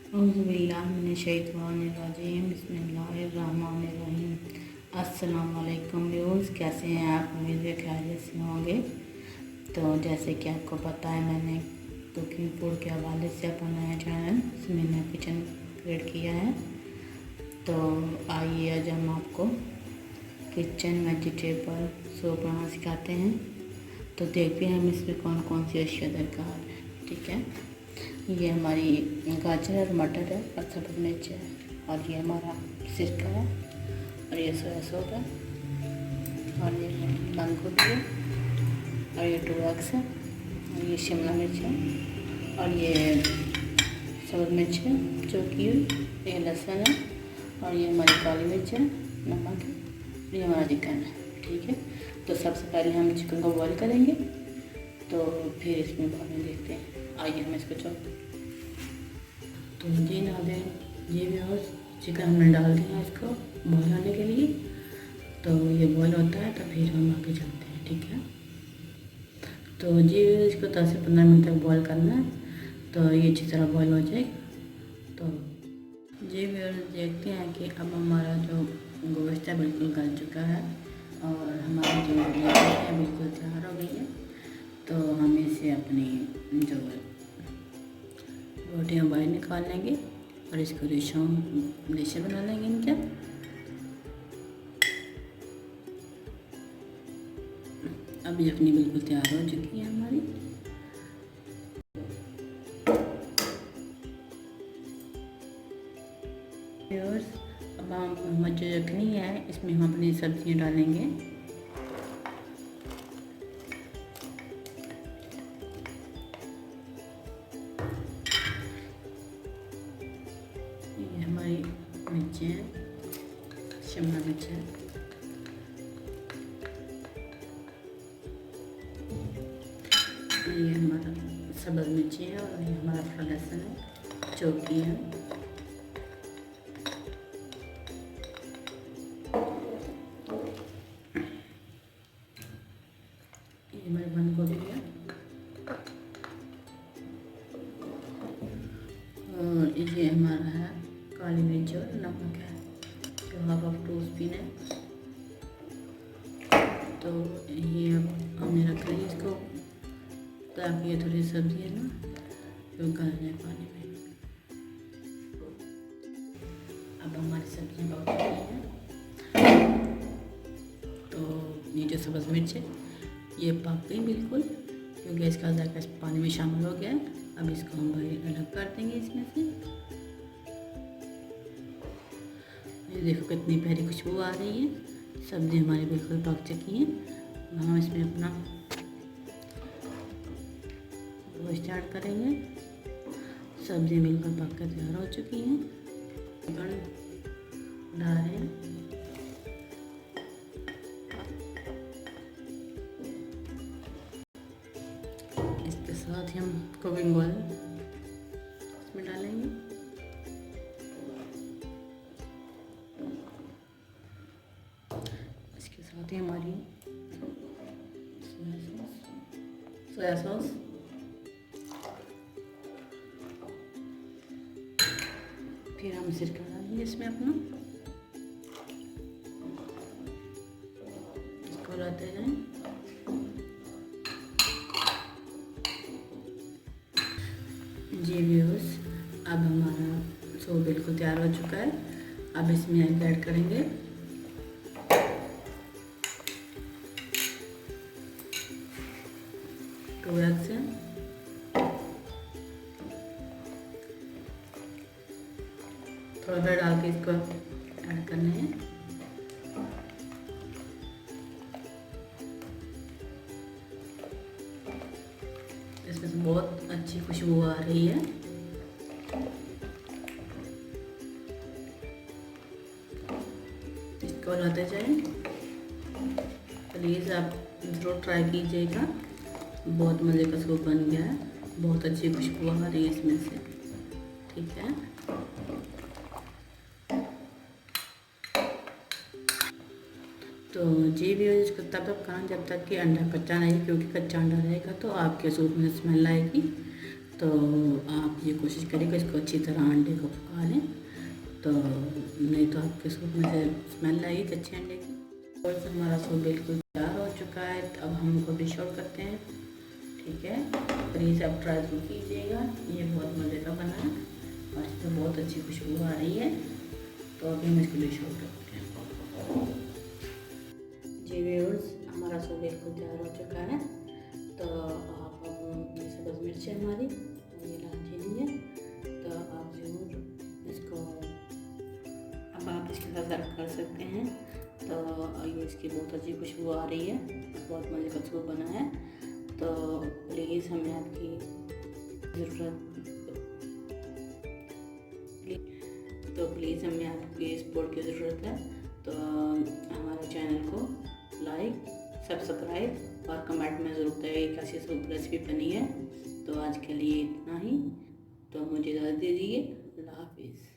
औज़ुबिल्लाहिमिनश्शैतानिर्रजीम बिस्मिल्लाहिर्रहमानिर्रहीम। अस्सलाम वालेकुम व्यूअर्स, कैसे हैं आप? उम्मीद है खैरियत से होंगे। तो जैसे कि आपको पता है, मैंने कुकिंग फूड के हवाले से अपना नया चैनल मैंने किचन क्रिएट किया है। तो आइए आज हम आपको किचन वेजिटेबल सूप बनाना सिखाते हैं। तो देखते हैं हम इसमें कौन कौन सी अशिया दरकार है। ठीक है, ये हमारी गाजर और मटर है और सब्ज़ मिर्च है, और ये हमारा सिरका है, और ये सोया सॉस है, और ये बंद गोभी है, और ये 2 एग्स है, और ये शिमला मिर्च है, और ये सब्ज़ मिर्च है चौकी हुई, ये लहसुन है, और ये हमारी काली मिर्च है, नमक है, ये हमारा चिकन है। ठीक है, तो सबसे पहले हम चिकन को बॉईल करेंगे, तो फिर इसमें बाद में देखते हैं। आइए हम इसको चॉप। तो जी ना दें, ये भी और चिकन हमने डाल दिया इसको बॉईल होने के लिए। तो ये बॉईल होता है तो फिर हम आगे चलते हैं। ठीक है, तो जी इसको 10 से 15 मिनट तक बॉईल करना है, तो ये अच्छी तरह बॉईल हो जाएगा। तो जी देखते हैं कि अब हमारा जो गोश्त है बिल्कुल गल चुका है, और हमारी जो रोटी है बिल्कुल तैयार हो गई है। तो हम इसे अपनी जो रोटियाँ बाहर निकाल लेंगे और इसको डिशें बना लेंगे इनके। अब यखनी बिल्कुल तैयार हो चुकी है हमारी। अब हम जो यखनी है इसमें हम अपनी सब्जियां डालेंगे। ये हमारी मिर्चें हैं, शिमला मिर्च है, ये हमारा सब्ज़ मिर्ची है, और ये हमारा थोड़ा लहसुन है, चौकी है, ये हमारी बंद गोभी है, और ये हमारा है काली मिर्च और नमक है जो ½ टी स्पून है। तो ये अब हमने रख ली इसको, ताकि ये थोड़ी सब्जी है ना तो गल जाए पानी में। अब हमारी सब्जियाँ पक चुकी हैं। तो ये जो सब्ज़ मिर्च है ये पक गई बिल्कुल, क्योंकि इसका जायका इस पानी में शामिल हो गया है। अब इसको हम बाहर अलग कर देंगे इसमें से। ये देखो कितनी प्यारी खुशबू आ रही है। सब्ज़ी हमारी बिल्कुल पक चुकी हैं। हम इसमें अपना गोश्त ऐड करेंगे। सब्ज़ी बिल्कुल पक कर तैयार हो चुकी है। डाल रहे हैं, इसके साथ ही हम कुकिंग ऑयल इसमें डालेंगे। इसके साथ ही हमारी सोया सॉस, फिर हम सिरका डालेंगे इसमें अपना, इसको लाते जाएं। जी व्यूअर्स, अब हमारा सूप बिल्कुल तैयार हो चुका है। अब इसमें एग ऐड करेंगे। टू एग्स हैं, थोड़ा सा डाल के इसको ऐड करने हैं। इसमें से बहुत अच्छी खुशबू आ रही है। इसको लाते जाएं। प्लीज़ आप ज़रूर ट्राई कीजिएगा। बहुत मज़े का सूप बन गया है, बहुत अच्छी खुशबू आ रही है इसमें से। ठीक है, तो जी भी इसको तब तक खाना जब तक कि अंडा कच्चा नहीं, क्योंकि कच्चा अंडा रहेगा तो आपके सूप में स्मेल आएगी। तो आप ये कोशिश करिएगा इसको अच्छी तरह अंडे को पका लें, तो नहीं तो आपके सूप में से स्मेल आएगी कच्चे अंडे की। और हमारा सूप बिल्कुल तैयार हो चुका है। अब हम इसको डिश आउट करते हैं, ठीक है। प्लीज़ आप ट्राई जरूर कीजिएगा, ये बहुत मज़े का बना है और इसमें बहुत अच्छी खुशबू आ रही है। तो अभी हम इसको डिश आउट करते हैं। जी व्यूअर्स, हमारा सूप बिल्कुल तैयार हो चुका है। तो आप ये सब्ज़ मिर्च हमारी और ये दालचीनी है, तो आप ज़रूर इसको अब आप इसके साथ सर्व कर सकते हैं। तो ये इसकी बहुत अच्छी खुशबू आ रही है, बहुत मज़े का सूप बना है। तो प्लीज़ हमें आपकी हमें आपकी सपोर्ट की ज़रूरत है। तो हमारे चैनल को लाइक, सब्सक्राइब और कमेंट में ज़रूर बताइए कैसी सूप रेसिपी बनी है। तो आज के लिए इतना ही, तो मुझे इजाज़त दीजिए। अल्लाह हाफिज़।